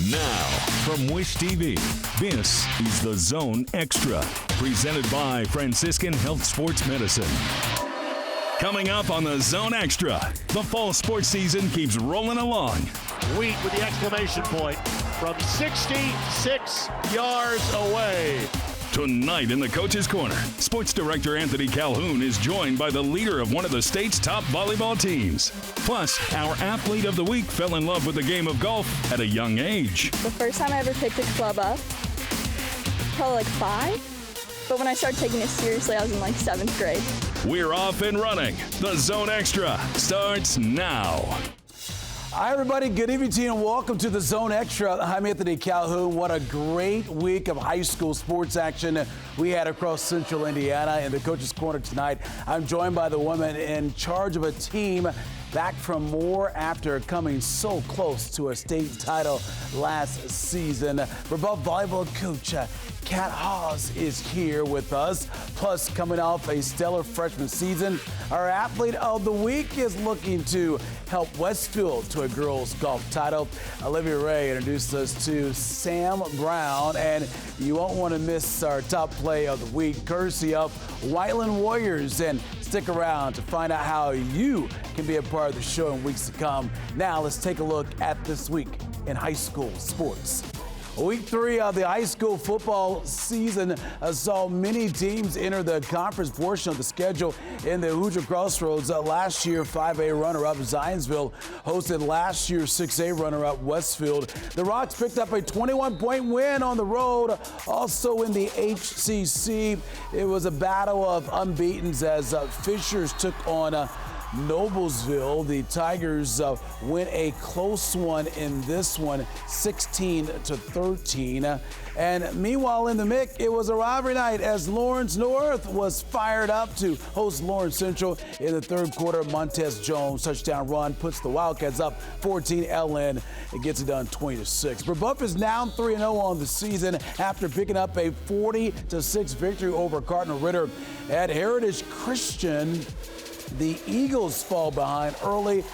Now, from Wish TV, this is The Zone Extra, presented by Franciscan Health Sports Medicine. Coming up on The Zone Extra, the fall sports season keeps rolling along. Wheat with the exclamation point from 66 yards away. Tonight in the Coach's Corner, Sports Director Anthony Calhoun is joined by the leader of one of the state's top volleyball teams. Plus, our Athlete of the Week fell in love with the game of golf at a young age. The first time I ever picked a club up, probably like 5. But when I started taking it seriously, I was in like 7th grade. We're off and running. The Zone Extra starts now. Hi, everybody. Good evening to you and welcome to the Zone Extra. I'm Anthony Calhoun. What a great week of high school sports action we had across central Indiana. In the Coach's Corner tonight, I'm joined by the woman in charge of a team back from more after coming so close to a state title last season. Rebuff volleyball coach Kat Haas is here with us. Plus, coming off a stellar freshman season, our Athlete of the Week is looking to help Westfield to a girls golf title. Olivia Ray introduced us to Sam Brown, and you won't want to miss our top play of the week, courtesy of Whiteland Warriors. And stick around to find out how you can be a part of the show in weeks to come. Now, let's take a look at this week in high school sports. Week 3 of the high school football season saw many teams enter the conference portion of the schedule in the Hoosier Crossroads. Last year, 5A runner-up Zionsville hosted last year's 6A runner-up Westfield. The Rocks picked up a 21-point win on the road. Also in the HCC, it was a battle of unbeatens as Fishers took on Noblesville. The Tigers win a close one in this one, 16-13. And meanwhile in the MIC, it was a rivalry night as Lawrence North was fired up to host Lawrence Central in the third quarter. Montez Jones touchdown run puts the Wildcats up 14. LN it gets it done 20-6. Rebuff is now 3-0 on the season after picking up a 40-6 victory over Cardinal Ritter at Heritage Christian. The Eagles fall behind early,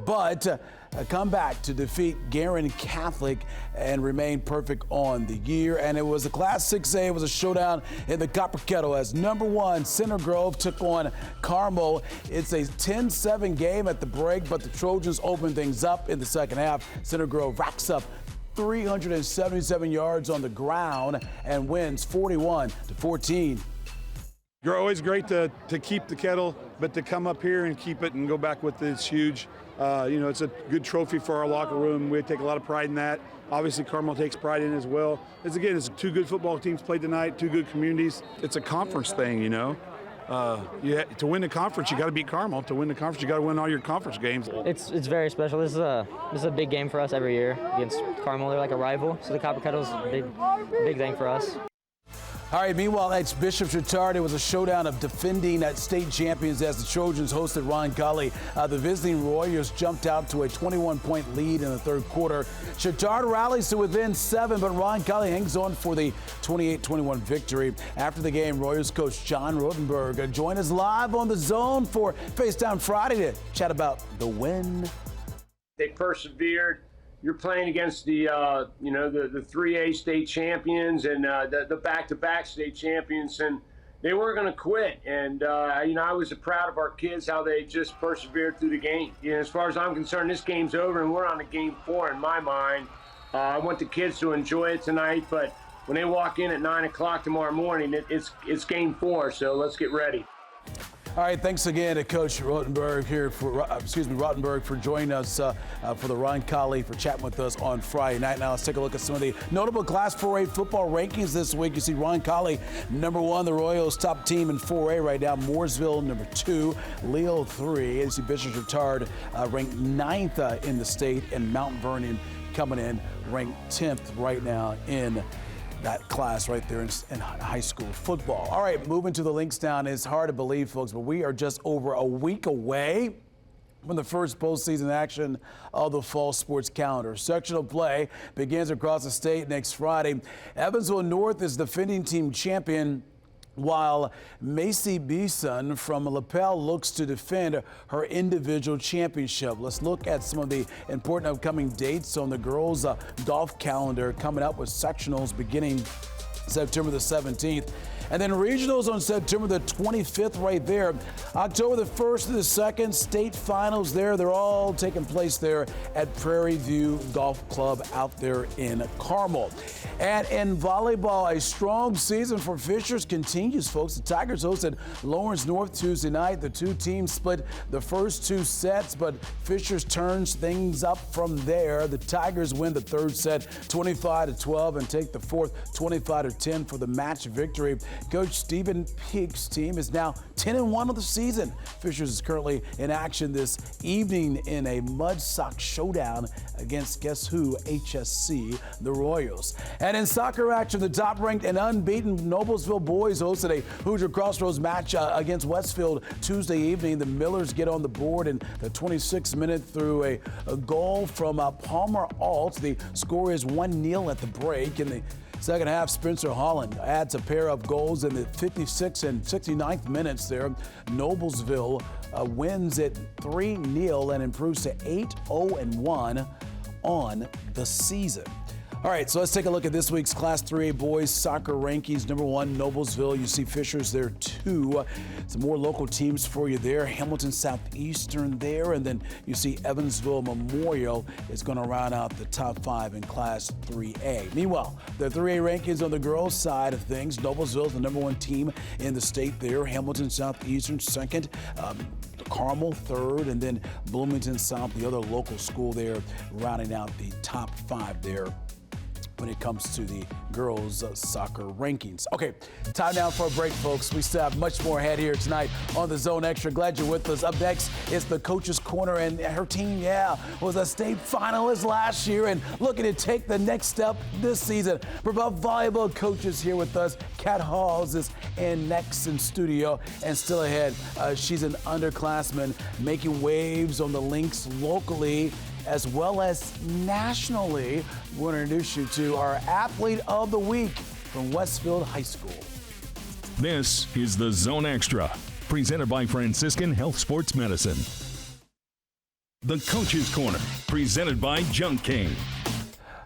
but come back to defeat Guerin Catholic and remain perfect on the year. And it was a Class 6A. It was a showdown in the Copper Kettle as number 1 Center Grove took on Carmel. It's a 10-7 game at the break, but the Trojans open things up in the second half. Center Grove racks up 377 yards on the ground and wins 41-14. You're always great to keep the kettle, but to come up here and keep it and go back with it's huge. It's a good trophy for our locker room. We take a lot of pride in that. Obviously, Carmel takes pride in it as well. It's 2 good football teams played tonight, 2 good communities. It's a conference thing, to win the conference, you got to beat Carmel. To win the conference, you got to win all your conference games. It's very special. This is a big game for us every year against Carmel. They're like a rival, so the Copper Kettle's a big thing for us. All right, meanwhile, at Bishop Chatard, it was a showdown of defending state champions as the Trojans hosted Roncalli. The visiting Warriors jumped out to a 21-point lead in the third quarter. Chatard rallies to within 7, but Roncalli hangs on for the 28-21 victory. After the game, Warriors coach John Rotenberg joined us live on The Zone for FaceTime Friday to chat about the win. They persevered. You're playing against the 3A state champions and the back-to-back state champions, and they weren't going to quit. And I was proud of our kids how they just persevered through the game. As far as I'm concerned, this game's over, and we're on to game 4 in my mind. I want the kids to enjoy it tonight, but when they walk in at 9 o'clock tomorrow morning, it's game 4. So let's get ready. All right, thanks again to Coach Rotenberg for joining us for the Roncalli, for chatting with us on Friday night. Now let's take a look at some of the notable Class 4A football rankings this week. You see Roncalli, number 1, the Royals top team in 4A right now. Mooresville, number 2, Leo 3. And you see Bishop Chatard ranked 9th in the state, and Mount Vernon coming in ranked 10th right now in that class right there in high school football. All right, moving to the Linkstown. It's hard to believe, folks, but we are just over a week away from the first postseason action of the fall sports calendar. Sectional play begins across the state next Friday. Evansville North is defending team champion while Macy Beeson from LaPel looks to defend her individual championship. Let's look at some of the important upcoming dates on the girls' golf calendar coming up with sectionals beginning September the 17th. And then regionals on September the 25th right there. October the 1st to the 2nd, state finals there. They're all taking place there at Prairie View Golf Club out there in Carmel. And in volleyball, a strong season for Fishers continues, folks. The Tigers hosted Lawrence North Tuesday night. The two teams split the first two sets, but Fishers turns things up from there. The Tigers win the third set 25-12 and take the fourth 25-10 for the match victory. Coach Stephen Peake's team is now 10-1 on the season. Fishers is currently in action this evening in a mud sock showdown against guess who? HSC, the Royals. And in soccer action, the top-ranked and unbeaten Noblesville boys hosted a Hoosier Crossroads match against Westfield Tuesday evening. The Millers get on the board in the 26th minute through a goal from Palmer Alt. The score is 1-0 at the break. In the second half, Spencer Holland adds a pair of goals in the 56th and 69th minutes there. Noblesville wins it 3-0 and improves to 8-0-1 on the season. All right, so let's take a look at this week's Class 3A boys soccer rankings. Number 1, Noblesville. You see Fishers there, 2. Some more local teams for you there. Hamilton Southeastern there, and then you see Evansville Memorial is going to round out the top 5 in Class 3A. Meanwhile, the 3A rankings on the girls' side of things. Noblesville is the number 1 team in the state there. Hamilton Southeastern 2nd. Carmel 3rd, and then Bloomington South, the other local school there, rounding out the top 5 there when it comes to the girls' soccer rankings. Okay, time now for a break, folks. We still have much more ahead here tonight on the Zone Extra. Glad you're with us. Up next is the Coach's Corner, and her team, was a state finalist last year and looking to take the next step this season. For both volleyball coaches here with us, Kat Halls is in next in studio and still ahead. She's an underclassman making waves on the links locally as well as nationally. We're going to introduce you to our Athlete of the Week from Westfield High School. This is the Zone Extra, presented by Franciscan Health Sports Medicine. The Coach's Corner, presented by Junk King.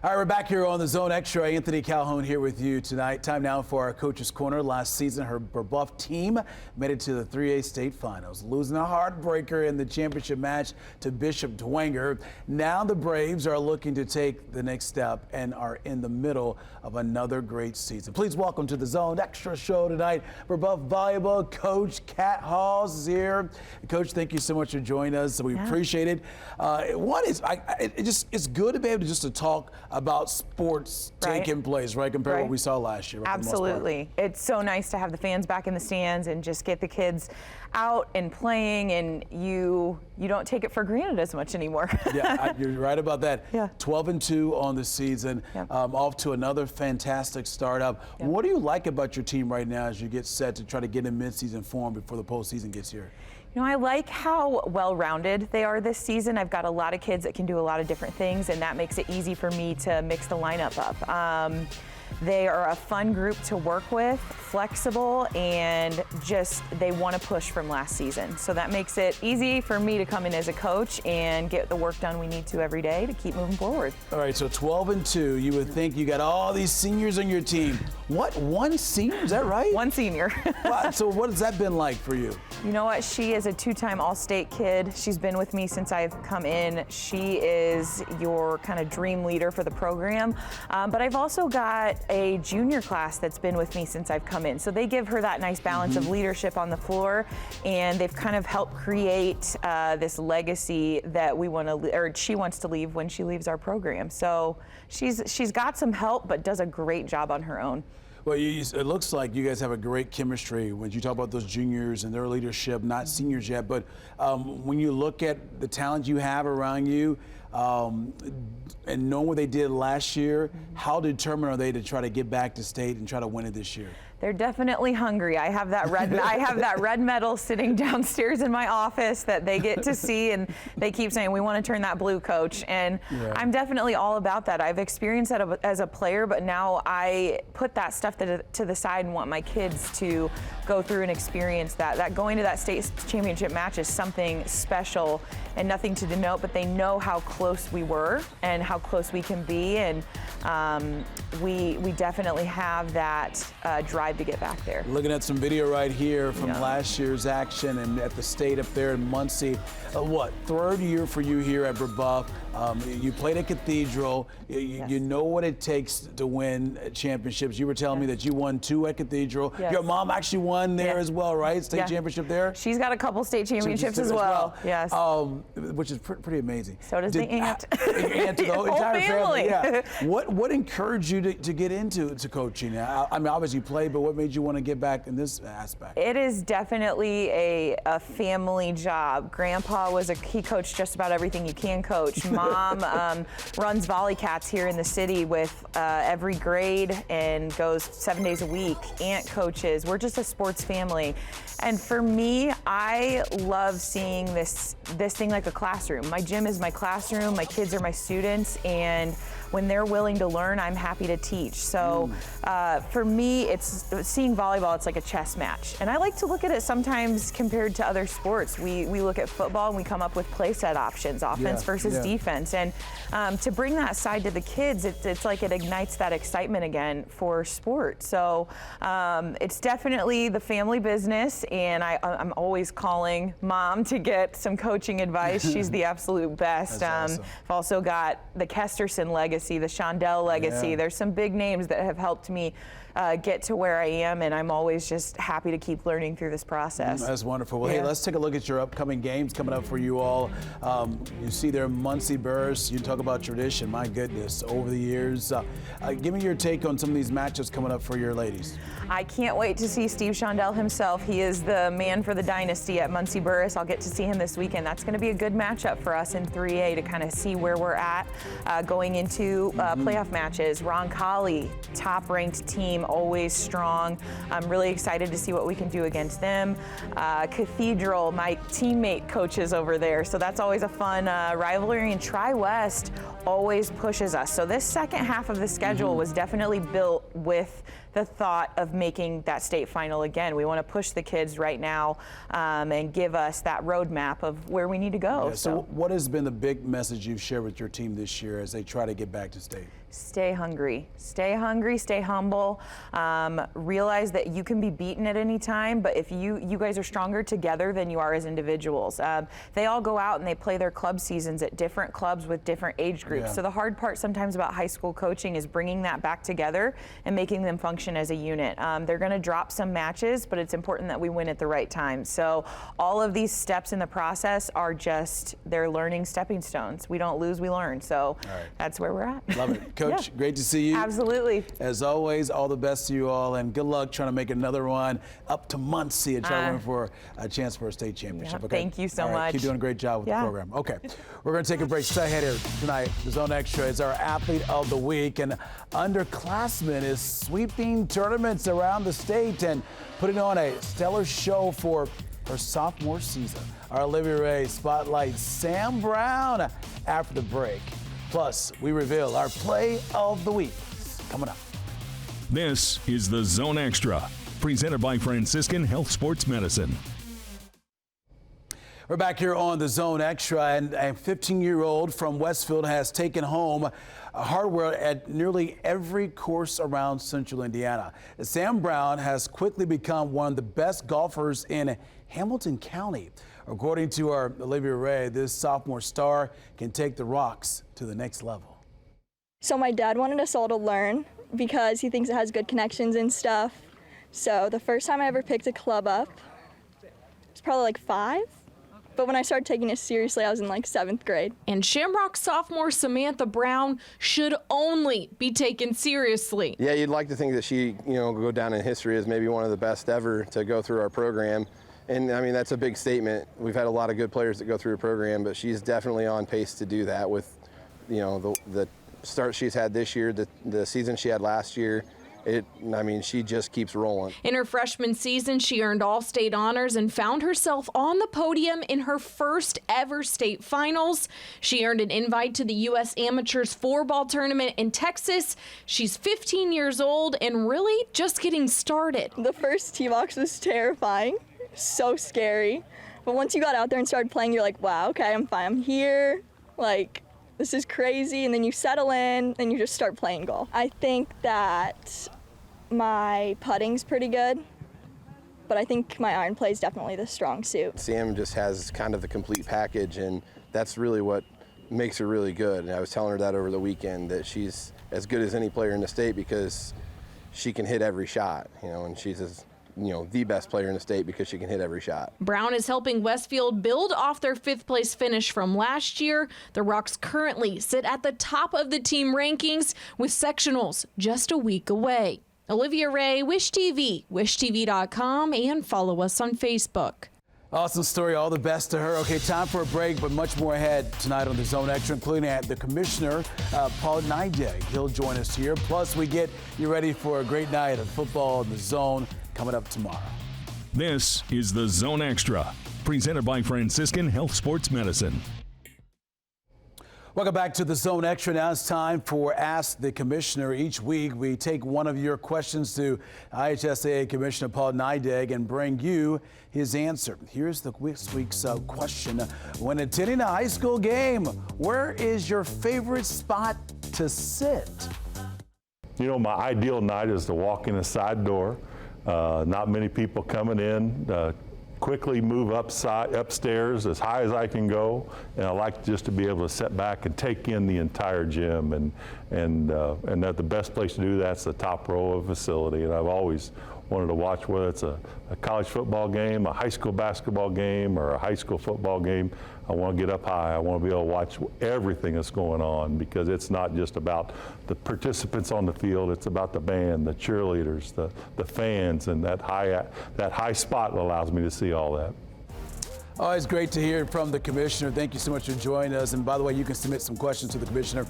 All right, we're back here on the Zone Extra. Anthony Calhoun here with you tonight. Time now for our Coach's Corner. Last season, her Buff team made it to the 3A state finals, losing a heartbreaker in the championship match to Bishop Dwenger. Now the Braves are looking to take the next step and are in the middle of another great season. Please welcome to the Zone Extra show tonight for Buff volleyball coach Kat Halls is here. Coach, thank you so much for joining us. We appreciate it. It's good to be able to talk about sports taking place, right, compared to what we saw last year. Absolutely. It's so nice to have the fans back in the stands and just get the kids out and playing, and you don't take it for granted as much anymore. You're right about that. Yeah. 12-2 on the season, off to another fantastic startup. What do you like about your team right now as you get set to try to get in midseason form before the postseason gets here? You know, I like how well-rounded they are this season. I've got a lot of kids that can do a lot of different things, and that makes it easy for me to mix the lineup up. They are a fun group to work with, flexible, and just they want to push from last season. So that makes it easy for me to come in as a coach and get the work done we need to every day to keep moving forward. All right, so 12-2. You would think you got all these seniors on your team. What, one senior? Is that right? One senior. Wow, so what has that been like for you? You know what? She is a 2-time All-State kid. She's been with me since I've come in. She is your kind of dream leader for the program. But I've also got a junior class that's been with me since I've come in. So they give her that nice balance of leadership on the floor, and they've kind of helped create this legacy that we want to, or she wants to leave when she leaves our program. So she's got some help, but does a great job on her own. Well, it looks like you guys have a great chemistry when you talk about those juniors and their leadership, not seniors yet, but when you look at the talent you have around you and knowing what they did last year, how determined are they to try to get back to state and try to win it this year? They're definitely hungry. I have that red medal sitting downstairs in my office that they get to see, and they keep saying, we want to turn that blue, coach. And I'm definitely all about that. I've experienced that as a player, but now I put that stuff to the side and want my kids to go through and experience that. That going to that state championship match is something special and nothing to denote, but they know how close we were and how close we can be, and we definitely have that drive to get back there. Looking at some video right here from last year's action and at the state up there in Muncie. Third year for you here at Brebeuf. You played at Cathedral. You know what it takes to win championships. You were telling me that you won 2 at Cathedral. Your mom actually won there as well, right? State championship there? She's got a couple state championships as well. Yes. Which is pretty amazing. So does the aunt. Aunt to the whole entire family. Yeah. What encouraged you to get into coaching? I mean, obviously you played, but what made you want to get back in this aspect? It is definitely a family job. Grandpa he coached just about everything you can coach. Mom runs Volley Cats here in the city with every grade and goes 7 days a week. Aunt coaches. We're just a sports family. And for me, I love seeing this thing like a classroom. My gym is my classroom. My kids are my students, and when they're willing to learn, I'm happy to teach. So for me, it's seeing volleyball, it's like a chess match. And I like to look at it sometimes compared to other sports. We look at football and we come up with play set options, offense versus defense. And to bring that side to the kids, it's like it ignites that excitement again for sport. So it's definitely the family business, and I'm always calling Mom to get some coaching advice. She's the absolute best. Awesome. I've also got the Kesterson legacy, the Shondell legacy. There's some big names that have helped me get to where I am, and I'm always just happy to keep learning through this process. That's wonderful. Well, hey, let's take a look at your upcoming games coming up for you all. You see there Muncie Burris. You talk about tradition. My goodness, over the years. Give me your take on some of these matchups coming up for your ladies. I can't wait to see Steve Shondell himself. He is the man for the dynasty at Muncie Burris. I'll get to see him this weekend. That's going to be a good matchup for us in 3A to kind of see where we're at going into playoff matches. Roncalli, top-ranked team, always strong. I'm really excited to see what we can do against them. Cathedral, my teammate coaches over there, so that's always a fun rivalry. And Tri-West always pushes us. So this second half of the schedule was definitely built with the thought of making that state final again. We want to push the kids right now and give us that roadmap of where we need to go. So what has been the big message you've shared with your team this year as they try to get back to state? Stay hungry, stay humble. Realize that you can be beaten at any time, but if you guys are stronger together than you are as individuals. They all go out and they play their club seasons at different clubs with different age groups. So the hard part sometimes about high school coaching is bringing that back together and making them function as a unit. They're going to drop some matches, but it's important that we win at the right time. So all of these steps in the process are just, they're learning stepping stones. We don't lose, we learn. So that's where we're at. Love it. Coach, great to see you. Absolutely. As always, all the best to you all, and good luck trying to make another run up to Muncie and try to win for a chance for a state championship. Okay? Thank you so much. Keep doing a great job with the program. Okay, we're going to take a break. Stay ahead here tonight. The Zone Extra is our athlete of the week, and underclassmen is sweeping tournaments around the state and putting on a stellar show for her sophomore season. Our Olivia Ray spotlights Sam Brown after the break. Plus, we reveal our play of the week. Coming up. This is the Zone Extra, presented by Franciscan Health Sports Medicine. We're back here on the Zone Extra, and a 15-year-old from Westfield has taken home hardware at nearly every course around Central Indiana. Sam Brown has quickly become one of the best golfers in Hamilton County. According to our Olivia Ray, this sophomore star can take the rocks to the next level. So my dad wanted us all to learn because he thinks it has good connections and stuff. So the first time I ever picked a club up, it was probably like 5. But when I started taking it seriously, I was in like 7th grade. And Shamrock sophomore Samantha Brown should only be taken seriously. Yeah, you'd like to think that she, go down in history as maybe one of the best ever to go through our program. And I mean, that's a big statement. We've had a lot of good players that go through a program, but she's definitely on pace to do that with, the start she's had this year, the season she had last year, she just keeps rolling. In her freshman season, she earned all-state honors and found herself on the podium in her first ever state finals. She earned an invite to the U.S. Amateurs Floorball Tournament in Texas. She's 15 years old and really just getting started. The first tee box was terrifying, so scary. But once you got out there and started playing, you're like, wow, okay, I'm fine. I'm here. Like, this is crazy. And then you settle in and you just start playing golf. I think that my putting's pretty good, but I think my iron play is definitely the strong suit. Sam just has kind of the complete package, and that's really what makes her really good. And I was telling her that over the weekend, that she's as good as any player in the state because she can hit every shot, and she's the best player in the state because she can hit every shot. Brown is helping Westfield build off their 5th place finish from last year. The Rocks currently sit at the top of the team rankings with sectionals just a week away. Olivia Ray, Wish TV, wishtv.com, and follow us on Facebook. Awesome story. All the best to her. Okay, time for a break, but much more ahead tonight on the Zone Extra, including the commissioner, Paul Nideg. He'll join us here. Plus, we get you ready for a great night of football in the Zone coming up tomorrow. This is the Zone Extra, presented by Franciscan Health Sports Medicine. Welcome back to the Zone Extra. Now it's time for Ask the Commissioner. Each week, we take one of your questions to IHSAA Commissioner Paul Nideg and bring you his answer. Here's this week's question. When attending a high school game, where is your favorite spot to sit? My ideal night is to walk in a side door. Not many people coming in. Quickly move upstairs as high as I can go, and I like just to be able to sit back and take in the entire gym, and that the best place to do that's the top row of the facility. And I've always wanted to watch, whether it's a college football game, a high school basketball game, or a high school football game. I want to get up high. I want to be able to watch everything that's going on, because it's not just about the participants on the field. It's about the band, the cheerleaders, the fans, and that high spot allows me to see all that. Always great to hear from the commissioner. Thank you so much for joining us. And by the way, you can submit some questions to the commissioner.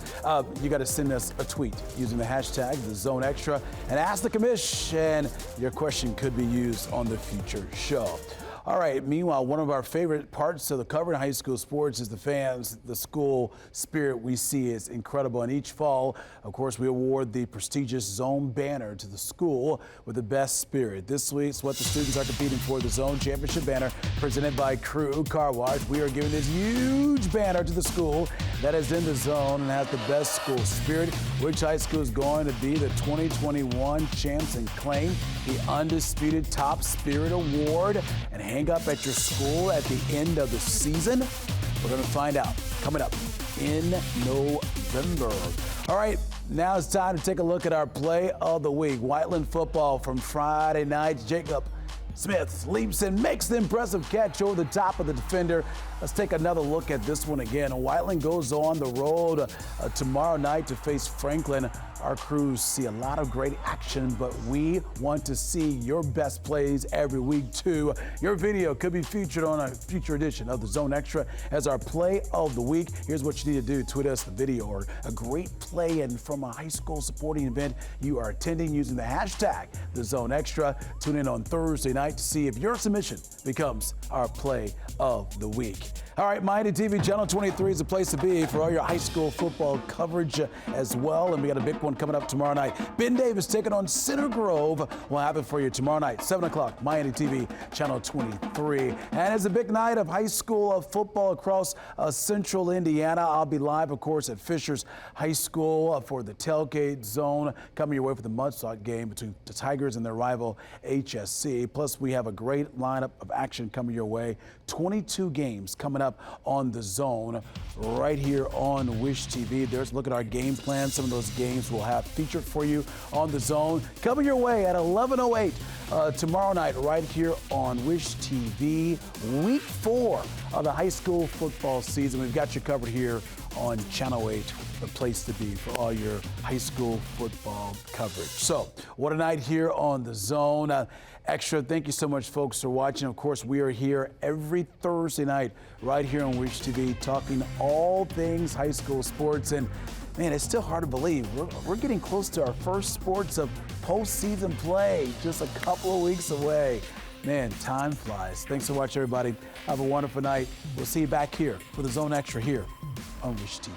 You got to send us a tweet using the hashtag #TheZoneExtra and ask the commission. Your question could be used on the future show. All right, meanwhile, one of our favorite parts of the covering high school sports is the fans. The school spirit we see is incredible. And each fall, of course, we award the prestigious Zone banner to the school with the best spirit. This week's what the students are competing for, the Zone Championship banner presented by Crew Car Wash. We are giving this huge banner to the school that is in the zone and has the best school spirit. Which high school is going to be the 2021 champs and claim the undisputed top spirit award and hang up at your school at the end of the season? We're going to find out coming up in November. All right, now it's time to take a look at our play of the week. Whiteland football from Friday night. Jacob Smith leaps and makes the impressive catch over the top of the defender. Let's take another look at this one again. Whiteland goes on the road tomorrow night to face Franklin. Our crews see a lot of great action, but we want to see your best plays every week too. Your video could be featured on a future edition of the Zone Extra as our play of the week. Here's what you need to do. Tweet us the video or a great play and from a high school supporting event you are attending using the hashtag #TheZoneExtra. Tune in on Thursday night to see if your submission becomes our play of the week. All right, Mighty TV Channel 23 is the place to be for all your high school football coverage as well. And we got a big one coming up tomorrow night. Ben Davis taking on Center Grove. We'll have it for you tomorrow night, 7 o'clock, Mighty TV Channel 23. And it's a big night of high school football across central Indiana. I'll be live, of course, at Fishers High School for the Tailgate Zone, coming your way for the Mudslot game between the Tigers and their rival HSC. Plus, we have a great lineup of action coming your way. 22 games coming up on the Zone right here on Wish TV. There's a look at our game plan. Some of those games we'll have featured for you on the Zone. Coming your way at 11:08 tomorrow night right here on Wish TV. Week 4 of the high school football season. We've got you covered here on Channel 8, the place to be for all your high school football coverage. So, what a night here on The Zone Extra. Thank you so much, folks, for watching. Of course, we are here every Thursday night right here on Wish TV talking all things high school sports. And man, it's still hard to believe. We're getting close to our first sports of postseason play, just a couple of weeks away. Man, time flies. Thanks for watching, everybody. Have a wonderful night. We'll see you back here for The Zone Extra here on Wish TV.